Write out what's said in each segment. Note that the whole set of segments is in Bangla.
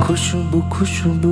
খুশবু খুশবু।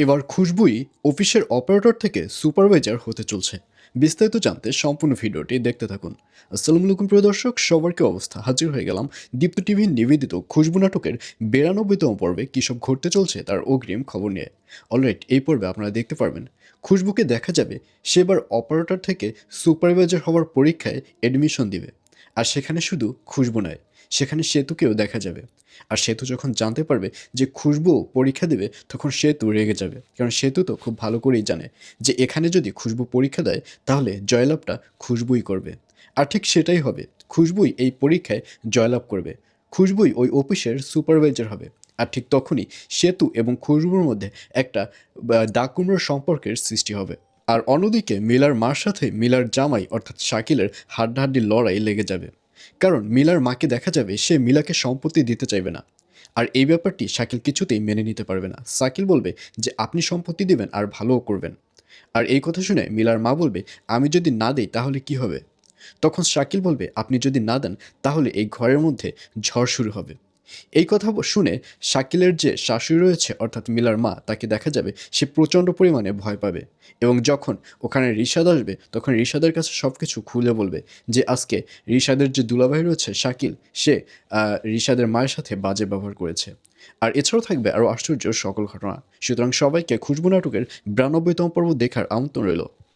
এবার খুশবুই অফিসের অপারেটর থেকে সুপারভাইজার হতে চলছে। বিস্তারিত জানতে সম্পূর্ণ ভিডিওটি দেখতে থাকুন। আসসালামু আলাইকুম প্রিয় দর্শক, সবার কি অবস্থা? হাজির হয়ে গেলাম দীপ্ত টিভি নিবেদিত খুশবু নাটকের 92তম পর্বে কী সব ঘটতে চলছে তার অগ্রিম খবর নিয়ে। অলরাইট, এই পর্বে আপনারা দেখতে পারবেন খুশবুকে দেখা যাবে সেবার অপারেটর থেকে সুপারভাইজার হওয়ার পরীক্ষায় অ্যাডমিশন দিবে। আর সেখানে শুধু খুশবু নয়, সেখানে সেতুকেও দেখা যাবে। আর সেতু যখন জানতে পারবে যে খুশবু পরীক্ষা দেবে, তখন সেতু রেগে যাবে, কারণ সেতু তো খুব ভালো করেই জানে যে এখানে যদি খুশবু পরীক্ষা দেয় তাহলে জয়লাভটা খুশবুই করবে। আর ঠিক সেটাই হবে, খুশবুই এই পরীক্ষায় জয়লাভ করবে, খুশবুই ওই অফিসের সুপারভাইজার হবে। আর ঠিক তখনই সেতু এবং খুশবুর মধ্যে একটা ডাকুমড়োর সম্পর্কের সৃষ্টি হবে। আর অন্যদিকে মিলার মার সাথে মিলার জামাই অর্থাৎ শাকিলের হাড্ডাহাড্ডি লড়াই লেগে যাবে, কারণ মিলার মাকে দেখা যাবে সে মিলাকে সম্পত্তি দিতে চাইবে না। আর এই ব্যাপারটি শাকিল কিছুতেই মেনে নিতে পারবে না। শাকিল বলবে যে আপনি সম্পত্তি দিবেন আর ভালোও করবেন। আর এই কথা শুনে মিলার মা বলবে আমি যদি না দিই তাহলে কি হবে? তখন শাকিল বলবে আপনি যদি না দেন তাহলে এই ঘরের মধ্যে ঝড় শুরু হবে। এই কথা শুনে শাকিলের যে শাশুড়ি রয়েছে অর্থাৎ মিলার মা, তাকে দেখা যাবে সে প্রচণ্ড পরিমাণে ভয় পাবে। এবং যখন ওখানে রিশাদ আসবে তখন রিশাদের কাছে সব কিছু খুলে বলবে যে আজকে রিশাদের যে দুলাভাই রয়েছে শাকিল, সে রিশাদের মায়ের সাথে বাজে ব্যবহার করেছে। আর এছাড়াও থাকবে আরও আশ্চর্য সকল ঘটনা। সুতরাং সবাইকে খুশবু নাটকের 92তম পর্ব দেখার আমন্ত্রণ রইল।